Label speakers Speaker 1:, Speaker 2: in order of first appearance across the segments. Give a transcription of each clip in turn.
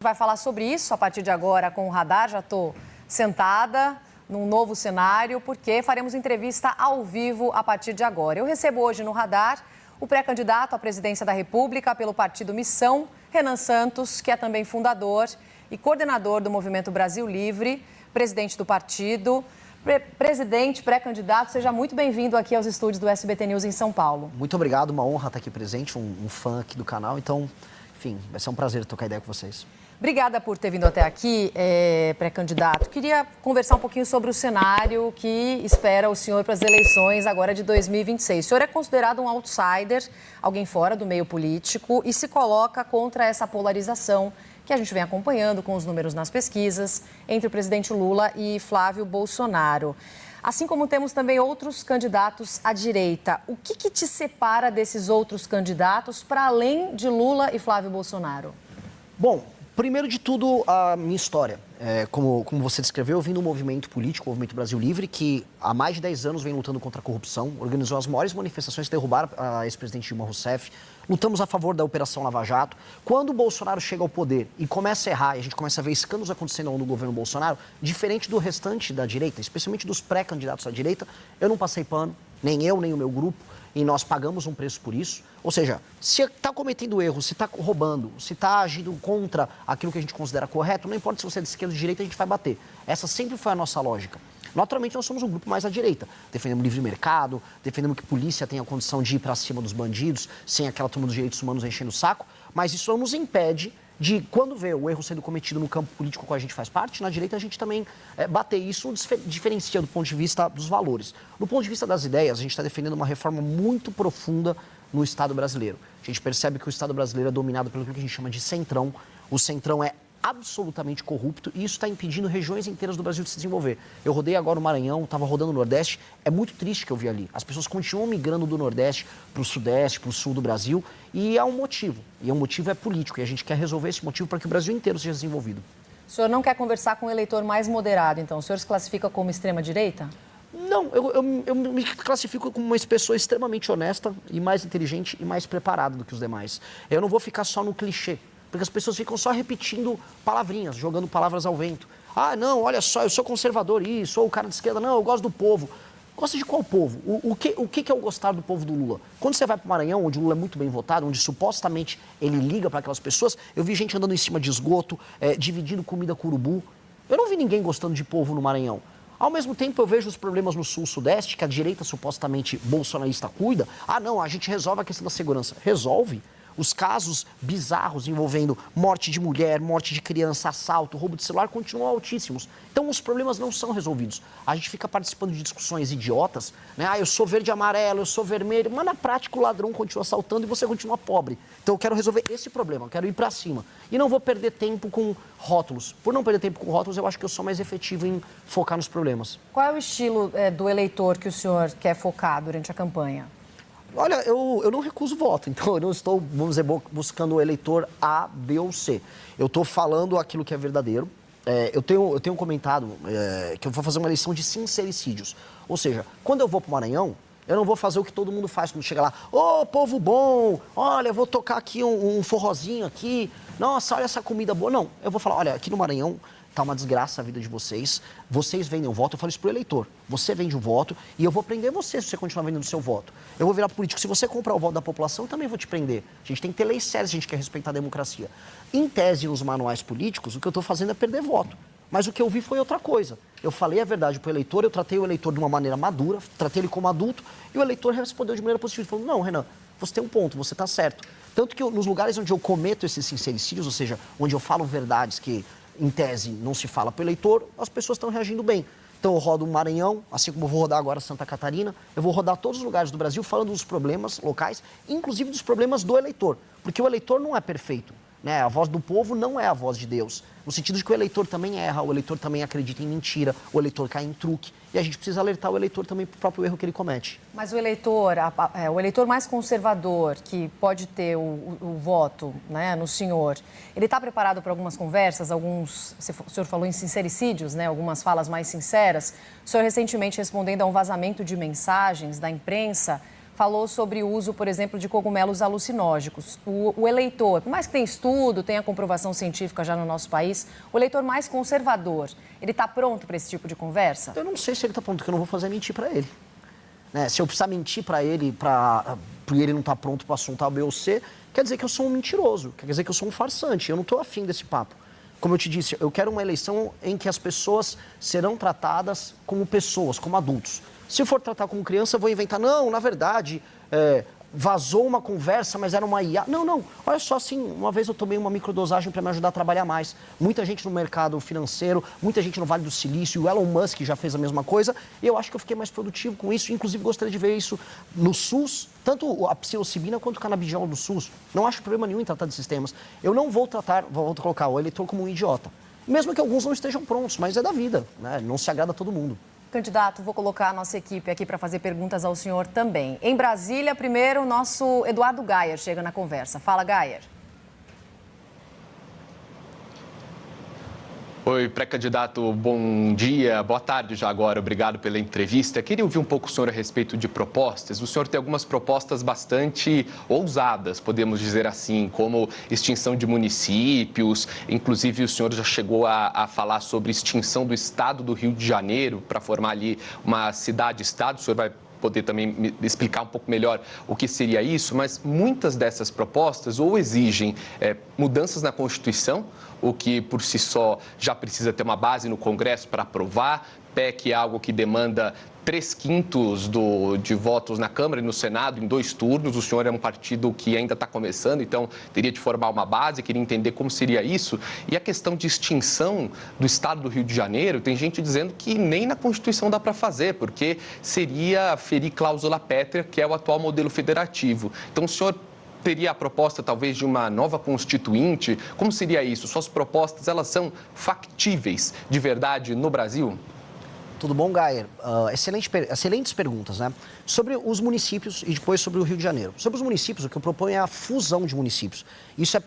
Speaker 1: Vai falar sobre isso a partir de agora com o Radar. Já estou sentada num novo cenário, porque faremos entrevista ao vivo a partir de agora. Eu recebo hoje no Radar o pré-candidato à presidência da República pelo partido Missão, Renan Santos, que é também fundador e coordenador do Movimento Brasil Livre, presidente do partido. Presidente, pré-candidato, seja muito bem-vindo aqui aos estúdios do SBT News em São Paulo.
Speaker 2: Muito obrigado, uma honra estar aqui presente, um fã aqui do canal. Então, enfim, vai ser um prazer trocar ideia com vocês.
Speaker 1: Obrigada por ter vindo até aqui, pré-candidato. Queria conversar um pouquinho sobre o cenário que espera o senhor para as eleições agora de 2026. O senhor é considerado um outsider, alguém fora do meio político, e se coloca contra essa polarização que a gente vem acompanhando com os números nas pesquisas entre o presidente Lula e Flávio Bolsonaro. Assim como temos também outros candidatos à direita. O que te separa desses outros candidatos para além de Lula e Flávio Bolsonaro?
Speaker 2: Bom, primeiro de tudo, a minha história. Como você descreveu, eu vim do movimento político, o Movimento Brasil Livre, que há mais de 10 anos vem lutando contra a corrupção, organizou as maiores manifestações que derrubaram a ex-presidente Dilma Rousseff, lutamos a favor da Operação Lava Jato. Quando o Bolsonaro chega ao poder e começa a errar, e a gente começa a ver escândalos acontecendo ao longo do governo Bolsonaro, diferente do restante da direita, especialmente dos pré-candidatos à direita, eu não passei pano, nem eu, nem o meu grupo, e nós pagamos um preço por isso. Ou seja, se está cometendo erro, se está roubando, se está agindo contra aquilo que a gente considera correto, não importa se você é de esquerda ou de direita, a gente vai bater. Essa sempre foi a nossa lógica. Naturalmente, nós somos um grupo mais à direita. Defendemos livre mercado, defendemos que a polícia tenha a condição de ir para cima dos bandidos, sem aquela turma dos direitos humanos enchendo o saco, mas isso não nos impede de, quando vê o erro sendo cometido no campo político que a gente faz parte, na direita a gente também bater. Isso diferencia do ponto de vista dos valores. Do ponto de vista das ideias, a gente está defendendo uma reforma muito profunda no Estado brasileiro. A gente percebe que o Estado brasileiro é dominado pelo que a gente chama de centrão. O centrão é absolutamente corrupto e isso está impedindo regiões inteiras do Brasil de se desenvolver. Eu rodei agora o Maranhão, estava rodando o Nordeste, é muito triste que eu vi ali. As pessoas continuam migrando do Nordeste para o Sudeste, para o Sul do Brasil e há um motivo. E o motivo é político e a gente quer resolver esse motivo para que o Brasil inteiro seja desenvolvido.
Speaker 1: O senhor não quer conversar com um eleitor mais moderado, então? O senhor se classifica como extrema-direita?
Speaker 2: Não, eu me classifico como uma pessoa extremamente honesta e mais inteligente e mais preparada do que os demais. Eu não vou ficar só no clichê. Porque as pessoas ficam só repetindo palavrinhas, jogando palavras ao vento. Ah, não, olha só, eu sou conservador, sou o cara de esquerda. Não, eu gosto do povo. Gosta de qual povo? O que é o gostar do povo do Lula? Quando você vai para o Maranhão, onde o Lula é muito bem votado, onde supostamente ele liga para aquelas pessoas, eu vi gente andando em cima de esgoto, dividindo comida com urubu. Eu não vi ninguém gostando de povo no Maranhão. Ao mesmo tempo, eu vejo os problemas no Sul-Sudeste, que a direita supostamente bolsonarista cuida. Ah, não, a gente resolve a questão da segurança. Resolve. Os casos bizarros envolvendo morte de mulher, morte de criança, assalto, roubo de celular continuam altíssimos. Então os problemas não são resolvidos. A gente fica participando de discussões idiotas, né? Ah, eu sou verde e amarelo, eu sou vermelho, mas na prática o ladrão continua assaltando e você continua pobre. Então eu quero resolver esse problema, eu quero ir para cima. E não vou perder tempo com rótulos. Por não perder tempo com rótulos, eu acho que eu sou mais efetivo em focar nos problemas.
Speaker 1: Qual é o estilo do eleitor que o senhor quer focar durante a campanha?
Speaker 2: Olha, eu não recuso voto, então eu não estou, vamos dizer, buscando o eleitor A, B ou C. Eu estou falando aquilo que é verdadeiro. Eu tenho comentado que eu vou fazer uma eleição de sincericídios. Ou seja, quando eu vou para o Maranhão, eu não vou fazer o que todo mundo faz quando chega lá. Ô, povo bom, olha, eu vou tocar aqui um forrozinho aqui. Nossa, olha essa comida boa. Não, eu vou falar, olha, aqui no Maranhão tá uma desgraça a vida de vocês. Vocês vendem o voto, eu falo isso pro eleitor. Você vende o voto e eu vou prender você se você continuar vendendo o seu voto. Eu vou virar político. Se você comprar o voto da população, eu também vou te prender. A gente tem que ter leis sérias, a gente quer respeitar a democracia. Em tese, nos manuais políticos, o que eu estou fazendo é perder voto. Mas o que eu vi foi outra coisa. Eu falei a verdade pro eleitor, eu tratei o eleitor de uma maneira madura, tratei ele como adulto, e o eleitor respondeu de maneira positiva. Ele falou, não, Renan, você tem um ponto, você está certo. Tanto que nos lugares onde eu cometo esses sincericídios, ou seja, onde eu falo verdades que em tese não se fala para o eleitor, as pessoas estão reagindo bem. Então eu rodo o Maranhão, assim como eu vou rodar agora Santa Catarina, eu vou rodar todos os lugares do Brasil falando dos problemas locais, inclusive dos problemas do eleitor, porque o eleitor não é perfeito, né? A voz do povo não é a voz de Deus, no sentido de que o eleitor também erra, o eleitor também acredita em mentira, o eleitor cai em truque, e a gente precisa alertar o eleitor também para o próprio erro que ele comete.
Speaker 1: Mas o eleitor mais conservador, que pode ter o voto, né, no senhor, ele está preparado para algumas conversas, o senhor falou em sincericídios, né, algumas falas mais sinceras. O senhor recentemente respondendo a um vazamento de mensagens da imprensa, falou sobre o uso, por exemplo, de cogumelos alucinógenos. O eleitor, por mais que tenha estudo, tenha comprovação científica já no nosso país, o eleitor mais conservador, ele está pronto para esse tipo de conversa?
Speaker 2: Eu não sei se ele está pronto, porque eu não vou fazer mentir para ele. Né? Se eu precisar mentir para ele, porque ele não está pronto para o assunto A, B ou C, quer dizer que eu sou um mentiroso, quer dizer que eu sou um farsante. Eu não estou afim desse papo. Como eu te disse, eu quero uma eleição em que as pessoas serão tratadas como pessoas, como adultos. Se eu for tratar como criança, eu vou inventar, não, na verdade, vazou uma conversa, mas era uma IA. Não, olha só, assim, uma vez eu tomei uma microdosagem para me ajudar a trabalhar mais. Muita gente no mercado financeiro, muita gente no Vale do Silício, o Elon Musk já fez a mesma coisa, e eu acho que eu fiquei mais produtivo com isso, inclusive gostaria de ver isso no SUS, tanto a psilocibina quanto o canabidiol do SUS. Não acho problema nenhum em tratar de sistemas. Eu não vou colocar o eleitor como um idiota. Mesmo que alguns não estejam prontos, mas é da vida, né? Não se agrada a todo mundo.
Speaker 1: Candidato, vou colocar a nossa equipe aqui para fazer perguntas ao senhor também. Em Brasília, primeiro, o nosso Eduardo Gayer chega na conversa. Fala, Gayer.
Speaker 3: Oi, pré-candidato, bom dia, boa tarde já agora, obrigado pela entrevista. Queria ouvir um pouco o senhor a respeito de propostas. O senhor tem algumas propostas bastante ousadas, podemos dizer assim, como extinção de municípios, inclusive o senhor já chegou a falar sobre extinção do estado do Rio de Janeiro para formar ali uma cidade-estado. O senhor vai poder também me explicar um pouco melhor o que seria isso, mas muitas dessas propostas ou exigem mudanças na Constituição, o que por si só já precisa ter uma base no Congresso para aprovar. PEC é algo que demanda 3/5 de votos na Câmara e no Senado em 2 turnos. O senhor é um partido que ainda está começando, então teria de formar uma base, queria entender como seria isso. E a questão de extinção do Estado do Rio de Janeiro, tem gente dizendo que nem na Constituição dá para fazer, porque seria ferir cláusula pétrea, que é o atual modelo federativo. Então o senhor teria a proposta, talvez, de uma nova constituinte? Como seria isso? Suas propostas, elas factíveis de verdade no Brasil?
Speaker 2: Tudo bom, Gayer? Excelentes perguntas, né? Sobre os municípios e depois sobre o Rio de Janeiro. Sobre os municípios, o que eu proponho é a fusão de municípios. Isso é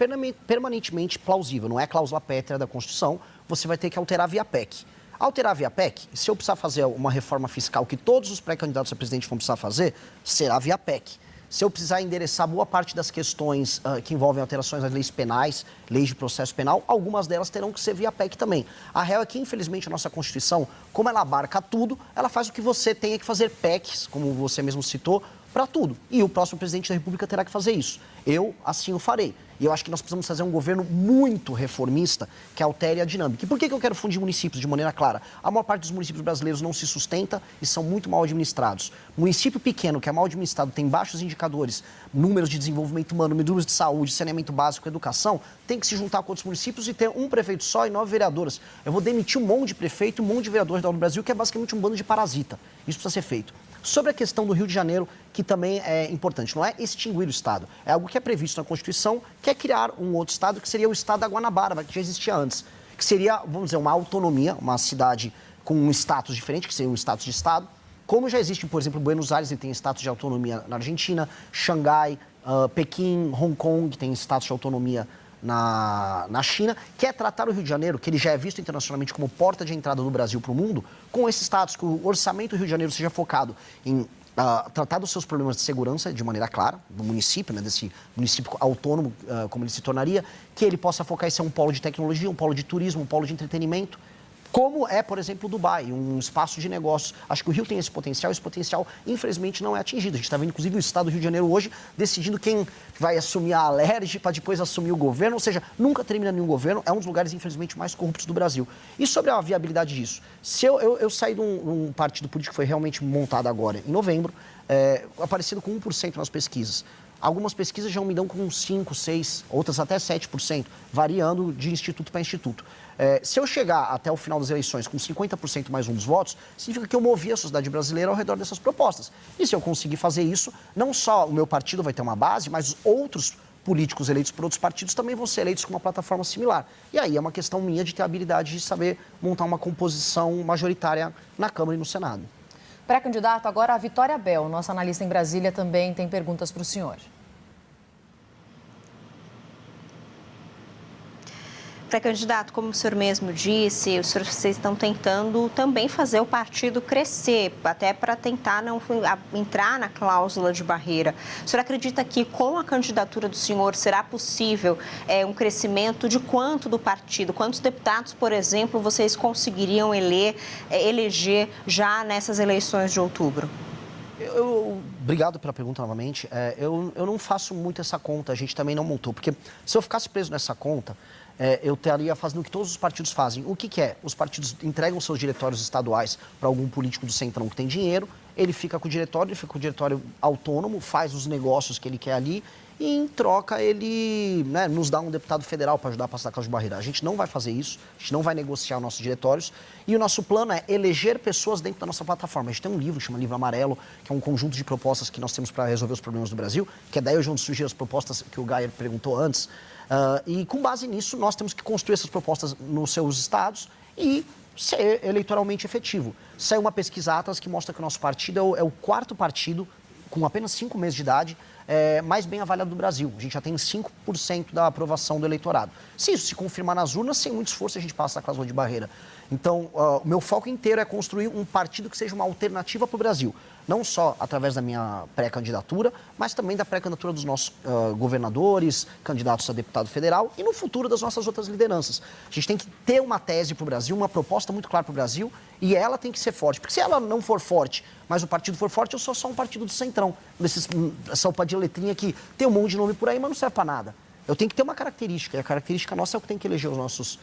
Speaker 2: permanentemente plausível, não é cláusula pétrea da Constituição, você vai ter que alterar via PEC. Alterar via PEC, se eu precisar fazer uma reforma fiscal que todos os pré-candidatos a presidente vão precisar fazer, será via PEC. Se eu precisar endereçar boa parte das questões que envolvem alterações nas leis penais, leis de processo penal, algumas delas terão que ser via PEC também. A real é que, infelizmente, a nossa Constituição, como ela abarca tudo, ela faz o que você tenha que fazer PECs, como você mesmo citou, para tudo. E o próximo presidente da República terá que fazer isso. Eu, assim, o farei. E eu acho que nós precisamos fazer um governo muito reformista que altere a dinâmica. E por que eu quero fundir municípios de maneira clara? A maior parte dos municípios brasileiros não se sustenta e são muito mal administrados. Município pequeno, que é mal administrado, tem baixos indicadores, números de desenvolvimento humano, números de saúde, saneamento básico, educação, tem que se juntar com outros municípios e ter um prefeito só e 9 vereadoras. Eu vou demitir um monte de prefeito e um monte de vereadores do Brasil, que é basicamente um bando de parasita. Isso precisa ser feito. Sobre a questão do Rio de Janeiro, que também é importante, não é extinguir o Estado, é algo que é previsto na Constituição, que é criar um outro Estado, que seria o Estado da Guanabara, que já existia antes, que seria, vamos dizer, uma autonomia, uma cidade com um status diferente, que seria um status de Estado, como já existe, por exemplo, Buenos Aires, ele tem status de autonomia na Argentina, Xangai, Pequim, Hong Kong, tem status de autonomia na China, que é tratar o Rio de Janeiro, que ele já é visto internacionalmente como porta de entrada do Brasil para o mundo, com esse status, que o orçamento do Rio de Janeiro seja focado em tratar dos seus problemas de segurança de maneira clara, do município, né, desse município autônomo, como ele se tornaria, que ele possa focar em ser um polo de tecnologia, um polo de turismo, um polo de entretenimento, como é, por exemplo, Dubai, um espaço de negócios. Acho que o Rio tem esse potencial, infelizmente, não é atingido. A gente está vendo, inclusive, o Estado do Rio de Janeiro hoje decidindo quem vai assumir a Alerj para depois assumir o governo, ou seja, nunca termina nenhum governo, é um dos lugares, infelizmente, mais corruptos do Brasil. E sobre a viabilidade disso? Se eu saí de um partido político que foi realmente montado agora, em novembro, aparecendo com 1% nas pesquisas. Algumas pesquisas já me dão com 5%, 6%, outras até 7%, variando de instituto para instituto. Se eu chegar até o final das eleições com 50% mais um dos votos, significa que eu movi a sociedade brasileira ao redor dessas propostas. E se eu conseguir fazer isso, não só o meu partido vai ter uma base, mas os outros políticos eleitos por outros partidos também vão ser eleitos com uma plataforma similar. E aí é uma questão minha de ter a habilidade de saber montar uma composição majoritária na Câmara e no Senado.
Speaker 1: Pré-candidato, agora a Vitória Bel, nossa analista em Brasília, também tem perguntas para o senhor.
Speaker 4: Pré-candidato, como o senhor mesmo disse, vocês estão tentando também fazer o partido crescer, até para tentar não entrar na cláusula de barreira. O senhor acredita que com a candidatura do senhor será possível um crescimento de quanto do partido? Quantos deputados, por exemplo, vocês conseguiriam eleger já nessas eleições de outubro?
Speaker 2: Obrigado pela pergunta novamente. Eu não faço muito essa conta, a gente também não montou, porque se eu ficasse preso nessa conta, eu estaria fazendo o que todos os partidos fazem. O que é? Os partidos entregam seus diretórios estaduais para algum político do centrão que tem dinheiro, ele fica com o diretório, ele fica com o diretório autônomo, faz os negócios que ele quer ali e, em troca, ele nos dá um deputado federal para ajudar a passar a cláusula de barreira. A gente não vai fazer isso, a gente não vai negociar nossos diretórios e o nosso plano é eleger pessoas dentro da nossa plataforma. A gente tem um livro, chama Livro Amarelo, que é um conjunto de propostas que nós temos para resolver os problemas do Brasil, que é daí onde surgiram as propostas que o Geyer perguntou antes. E com base nisso, nós temos que construir essas propostas nos seus estados e ser eleitoralmente efetivo. Saiu uma pesquisa Atlas que mostra que o nosso partido é o quarto partido, com apenas 5 meses de idade, mais bem avaliado do Brasil. A gente já tem 5% da aprovação do eleitorado. Se isso se confirmar nas urnas, sem muito esforço a gente passa a cláusula de barreira. Então, o meu foco inteiro é construir um partido que seja uma alternativa para o Brasil. Não só através da minha pré-candidatura, mas também da pré-candidatura dos nossos governadores, candidatos a deputado federal e no futuro das nossas outras lideranças. A gente tem que ter uma tese para o Brasil, uma proposta muito clara para o Brasil e ela tem que ser forte. Porque se ela não for forte, mas o partido for forte, eu sou só um partido do centrão. Essa sopa de letrinha que tem um monte de nome por aí, mas não serve para nada. Eu tenho que ter uma característica, e a característica nossa é o que tem que eleger os nossos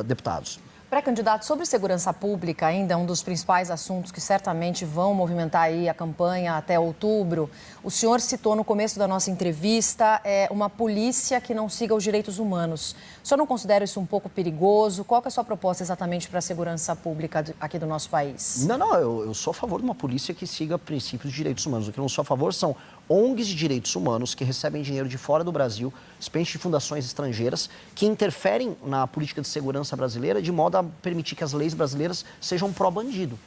Speaker 2: deputados.
Speaker 1: Pré-candidato, sobre segurança pública, ainda um dos principais assuntos que certamente vão movimentar aí a campanha até outubro. O senhor citou no começo da nossa entrevista uma polícia que não siga os direitos humanos. O senhor não considera isso um pouco perigoso? Qual que é a sua proposta exatamente para a segurança pública aqui do nosso país?
Speaker 2: Não, eu sou a favor de uma polícia que siga princípios de direitos humanos. O que eu não sou a favor são ONGs de direitos humanos que recebem dinheiro de fora do Brasil, especialmente de fundações estrangeiras, que interferem na política de segurança brasileira de modo a permitir que as leis brasileiras sejam pró-bandido.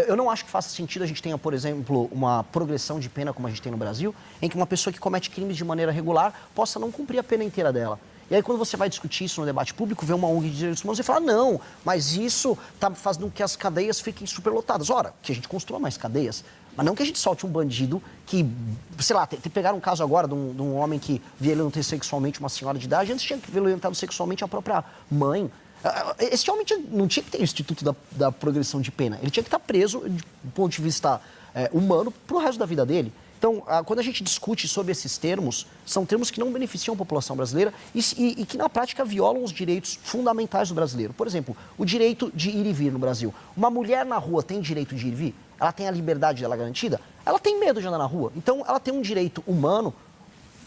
Speaker 2: Eu não acho que faça sentido a gente tenha, por exemplo, uma progressão de pena como a gente tem no Brasil, em que uma pessoa que comete crimes de maneira regular possa não cumprir a pena inteira dela. E aí, quando você vai discutir isso no debate público, vê uma ONG de direitos humanos e fala, não, mas isso está fazendo com que as cadeias fiquem superlotadas. Ora, que a gente construa mais cadeias, mas não que a gente solte um bandido que, sei lá, pegaram um caso agora de um homem que violentou sexualmente uma senhora de idade, antes tinha violentado sexualmente a própria mãe. Esse homem não tinha que ter o instituto da progressão de pena. Ele tinha que estar preso, do ponto de vista humano, para o resto da vida dele. Então, quando a gente discute sobre esses termos, são termos que não beneficiam a população brasileira e que, na prática, violam os direitos fundamentais do brasileiro. Por exemplo, o direito de ir e vir no Brasil. Uma mulher na rua tem direito de ir e vir? Ela tem a liberdade dela garantida? Ela tem medo de andar na rua. Então, ela tem um direito humano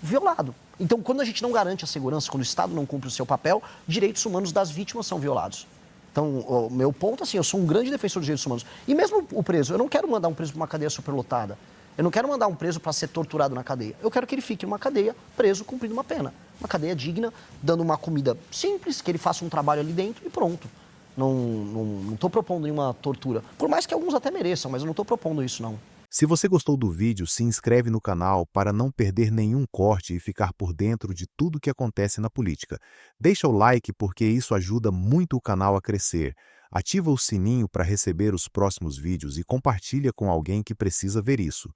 Speaker 2: violado. Então, quando a gente não garante a segurança, quando o Estado não cumpre o seu papel, direitos humanos das vítimas são violados. Então, o meu ponto, assim, eu sou um grande defensor dos direitos humanos. E mesmo o preso, eu não quero mandar um preso para uma cadeia superlotada. Eu não quero mandar um preso para ser torturado na cadeia. Eu quero que ele fique numa cadeia, preso, cumprindo uma pena. Uma cadeia digna, dando uma comida simples, que ele faça um trabalho ali dentro e pronto. Não estou propondo nenhuma tortura. Por mais que alguns até mereçam, mas eu não estou propondo isso, não.
Speaker 5: Se você gostou do vídeo, se inscreve no canal para não perder nenhum corte e ficar por dentro de tudo que acontece na política. Deixa o like porque isso ajuda muito o canal a crescer. Ativa o sininho para receber os próximos vídeos e compartilha com alguém que precisa ver isso.